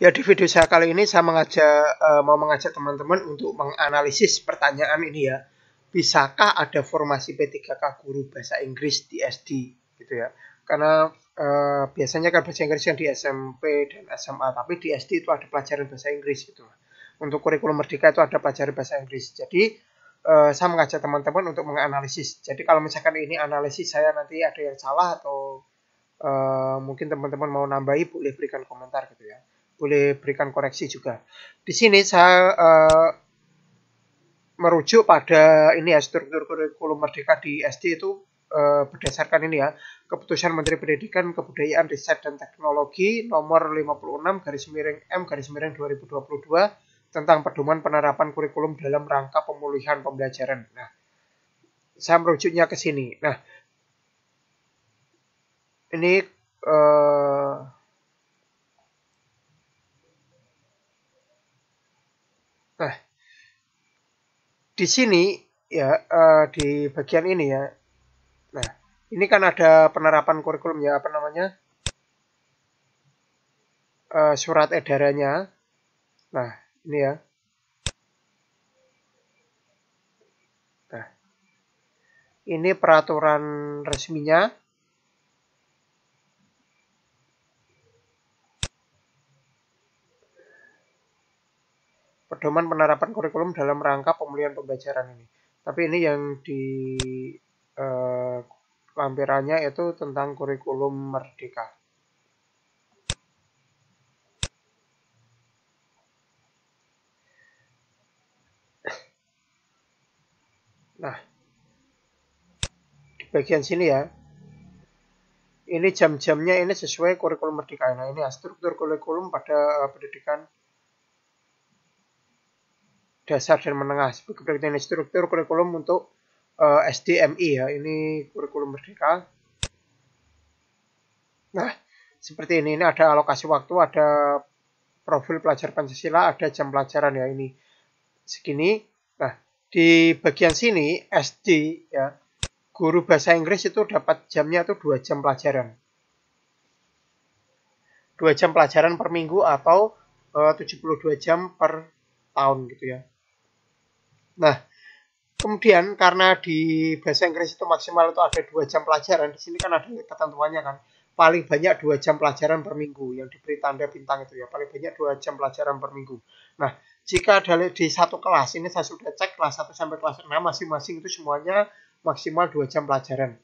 Ya, di video saya kali ini saya mau mengajak teman-teman untuk menganalisis pertanyaan ini ya. Bisakah ada formasi P3K guru bahasa Inggris di SD gitu ya. Karena biasanya kan bahasa Inggris yang di SMP dan SMA, tapi di SD itu ada pelajaran bahasa Inggris gitu. Untuk kurikulum Merdeka itu ada pelajaran bahasa Inggris. Jadi saya mengajak teman-teman untuk menganalisis. Jadi kalau misalkan ini analisis saya nanti ada yang salah atau mungkin teman-teman mau nambahi, boleh berikan komentar gitu ya. Boleh berikan koreksi juga. Di sini saya merujuk pada ini ya, struktur kurikulum Merdeka di SD itu berdasarkan ini ya, Keputusan Menteri Pendidikan, Kebudayaan, Riset dan Teknologi nomor 56/M/2022 tentang pedoman penerapan kurikulum dalam rangka pemulihan pembelajaran. Nah, saya merujuknya ke sini. Nah, ini nah, di sini ya, di bagian ini ya. Nah, ini kan ada penerapan kurikulum ya, apa namanya? Surat edarannya. Nah, ini ya. Nah, ini peraturan resminya. Pedoman penerapan kurikulum dalam rangka pemulihan pembelajaran ini. Tapi ini yang di lampirannya itu tentang kurikulum Merdeka. Nah, di bagian sini ya, ini jam-jamnya ini sesuai kurikulum Merdeka. Nah, ini ya, struktur kurikulum pada pendidikan dasar dan menengah. Sebagai ini struktur kurikulum untuk SDMI ya, ini kurikulum Merdeka. Nah, seperti ini ada alokasi waktu, ada profil pelajar Pancasila, ada jam pelajaran ya, ini segini. Nah, di bagian sini SD ya, guru bahasa Inggris itu dapat jamnya itu 2 jam pelajaran. 2 jam pelajaran per minggu atau 72 jam per tahun gitu ya. Nah, kemudian karena di bahasa Inggris itu maksimal itu ada 2 jam pelajaran, di sini kan ada ketentuannya kan. Paling banyak 2 jam pelajaran per minggu yang diberi tanda bintang itu ya. Paling banyak 2 jam pelajaran per minggu. Nah, jika ada di satu kelas, ini saya sudah cek kelas 1 sampai kelas 6 masing-masing itu semuanya maksimal 2 jam pelajaran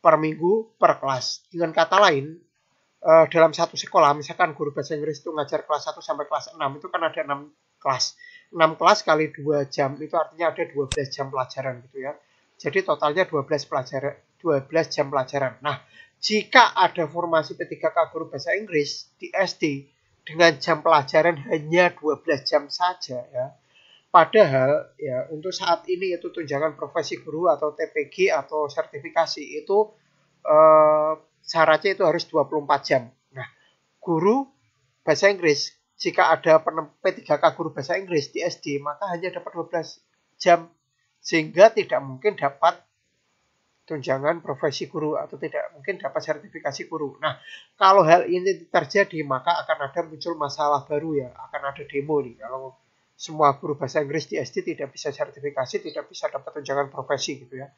per minggu per kelas. Dengan kata lain, dalam satu sekolah, misalkan guru bahasa Inggris itu ngajar kelas 1 sampai kelas 6, itu kan ada 6 kelas. 6 kelas kali 2 jam, itu artinya ada 12 jam pelajaran gitu ya. Jadi totalnya 12 jam pelajaran. Nah, jika ada formasi P3K guru bahasa Inggris di SD dengan jam pelajaran hanya 12 jam saja ya. Padahal ya untuk saat ini itu tunjangan profesi guru atau TPG atau sertifikasi itu syaratnya itu harus 24 jam. Nah, guru bahasa Inggris, jika ada P3K guru bahasa Inggris di SD, maka hanya dapat 12 jam. Sehingga tidak mungkin dapat tunjangan profesi guru atau tidak mungkin dapat sertifikasi guru. Nah, kalau hal ini terjadi, maka akan ada muncul masalah baru ya. Akan ada demo nih. Kalau semua guru bahasa Inggris di SD tidak bisa sertifikasi, tidak bisa dapat tunjangan profesi gitu ya.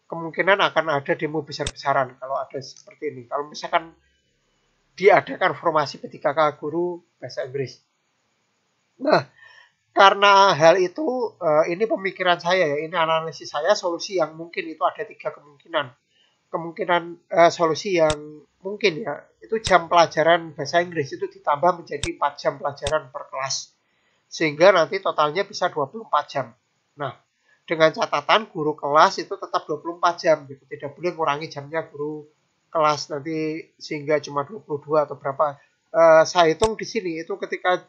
Kemungkinan akan ada demo besar-besaran kalau ada seperti ini. Kalau misalkan diadakan formasi P3K guru bahasa Inggris. Nah, karena hal itu, ini pemikiran saya ya, ini analisis saya, solusi yang mungkin itu ada 3 kemungkinan. Kemungkinan solusi yang mungkin ya, itu jam pelajaran bahasa Inggris itu ditambah menjadi 4 jam pelajaran per kelas. Sehingga nanti totalnya bisa 24 jam. Nah, dengan catatan guru kelas itu tetap 24 jam gitu. Tidak boleh ngurangi jamnya guru kelas nanti sehingga cuma 22 atau berapa. Saya hitung di sini itu ketika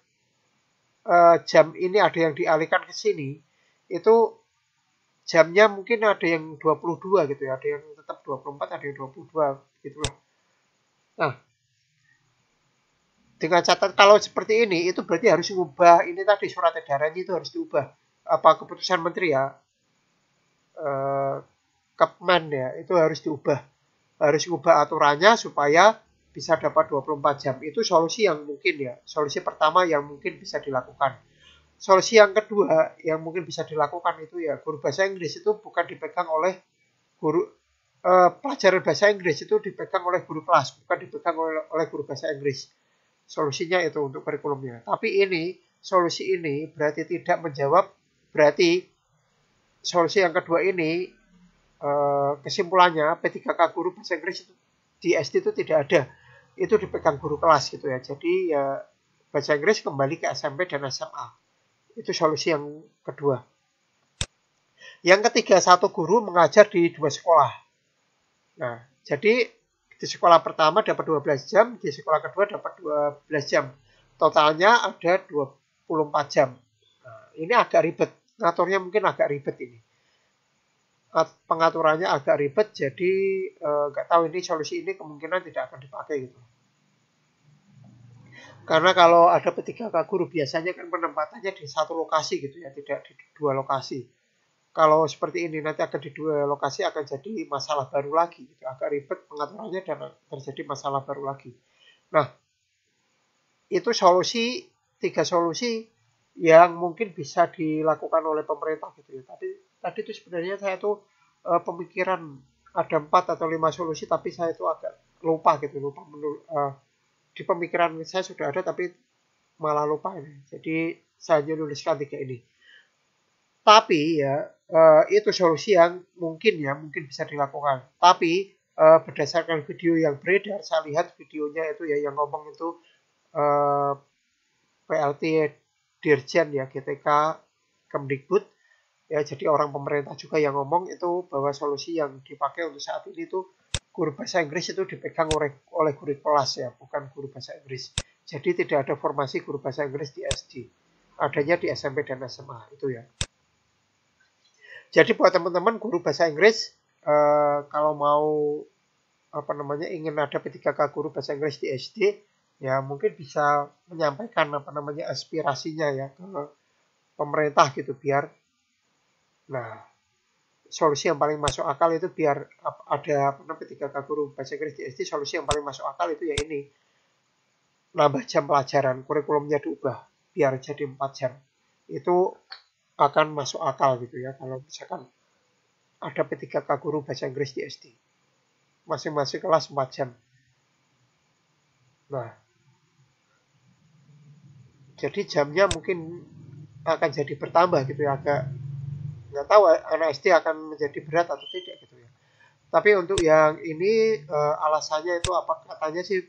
jam ini ada yang dialihkan ke sini, itu jamnya mungkin ada yang 22 gitu ya, ada yang tetap 24, ada yang 22 gitu loh. Nah, dengan catatan kalau seperti ini itu berarti harus mengubah ini tadi surat edarannya itu harus diubah. Apa keputusan menteri ya, Kepmen ya, itu harus diubah. Harus diubah aturannya supaya bisa dapat 24 jam. Itu solusi yang mungkin ya. Solusi pertama yang mungkin bisa dilakukan. Solusi yang kedua yang mungkin bisa dilakukan itu ya, guru bahasa Inggris itu bukan dipegang oleh guru pelajaran bahasa Inggris itu dipegang oleh guru kelas, bukan dipegang oleh guru bahasa Inggris. Solusinya itu untuk kurikulumnya. Tapi solusi ini berarti tidak menjawab, berarti solusi yang kedua ini kesimpulannya P3K guru bahasa Inggris itu di SD itu tidak ada. Itu dipegang guru kelas gitu ya. Jadi ya bahasa Inggris kembali ke SMP dan SMA. Itu solusi yang kedua. Yang ketiga, satu guru mengajar di 2 sekolah. Nah, jadi di sekolah pertama dapat 12 jam, di sekolah kedua dapat 12 jam. Totalnya ada 24 jam. Nah, ini agak ribet. Ngaturnya mungkin agak ribet ini. Pengaturannya agak ribet, jadi nggak tahu ini solusi ini kemungkinan tidak akan dipakai gitu. Karena kalau ada P3K guru biasanya kan penempatannya di satu lokasi gitu ya, tidak di 2 lokasi. Kalau seperti ini nanti akan di 2 lokasi akan jadi masalah baru lagi gitu. Agak ribet pengaturannya dan terjadi masalah baru lagi. Nah, itu 3 solusi yang mungkin bisa dilakukan oleh pemerintah gitu ya. Tadi itu sebenarnya saya tuh pemikiran ada 4 atau 5 solusi, tapi saya itu agak lupa gitu, di pemikiran saya sudah ada tapi malah lupa ini. Jadi saya menuliskan 3 ini. Tapi ya itu solusi yang mungkin bisa dilakukan. Tapi berdasarkan video yang beredar, saya lihat videonya itu ya yang ngomong itu PLT Dirjen ya GTK Kemdikbud ya, jadi orang pemerintah juga yang ngomong itu bahwa solusi yang dipakai untuk saat ini itu guru bahasa Inggris itu dipegang oleh guru kelas ya, bukan guru bahasa Inggris. Jadi tidak ada formasi guru bahasa Inggris di SD, adanya di SMP dan SMA itu ya. Jadi buat teman-teman guru bahasa Inggris kalau mau ingin ada P3K guru bahasa Inggris di SD ya, mungkin bisa menyampaikan aspirasinya ya ke pemerintah gitu, biar solusi yang paling masuk akal itu biar ada P3K guru bahasa Inggris di SD. Solusi yang paling masuk akal itu ya ini, nambah jam pelajaran, kurikulumnya diubah biar jadi 4 jam. Itu akan masuk akal gitu ya, kalau misalkan ada P3K guru bahasa Inggris di SD. Masing-masing kelas 4 jam. Nah, jadi jamnya mungkin akan jadi bertambah gitu ya, agak nggak tahu anak SD akan menjadi berat atau tidak gitu ya. Tapi untuk yang ini alasannya itu apa, katanya sih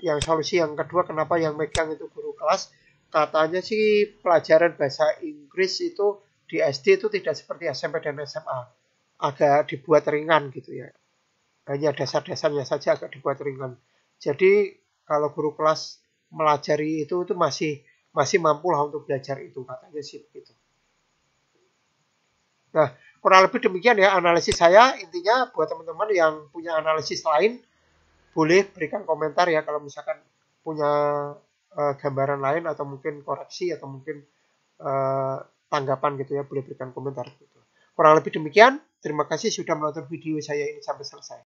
yang solusi yang kedua kenapa yang megang itu guru kelas, katanya sih pelajaran bahasa Inggris itu di SD itu tidak seperti SMP dan SMA, agak dibuat ringan gitu ya, hanya dasar-dasarnya saja agak dibuat ringan. Jadi kalau guru kelas melajari itu masih mampu lah untuk belajar itu, katanya sih begitu. Nah, kurang lebih demikian ya analisis saya. Intinya buat teman-teman yang punya analisis lain, boleh berikan komentar ya, kalau misalkan punya gambaran lain atau mungkin koreksi atau mungkin tanggapan gitu ya, boleh berikan komentar gitu. Kurang lebih demikian. Terima kasih sudah menonton video saya ini sampai selesai.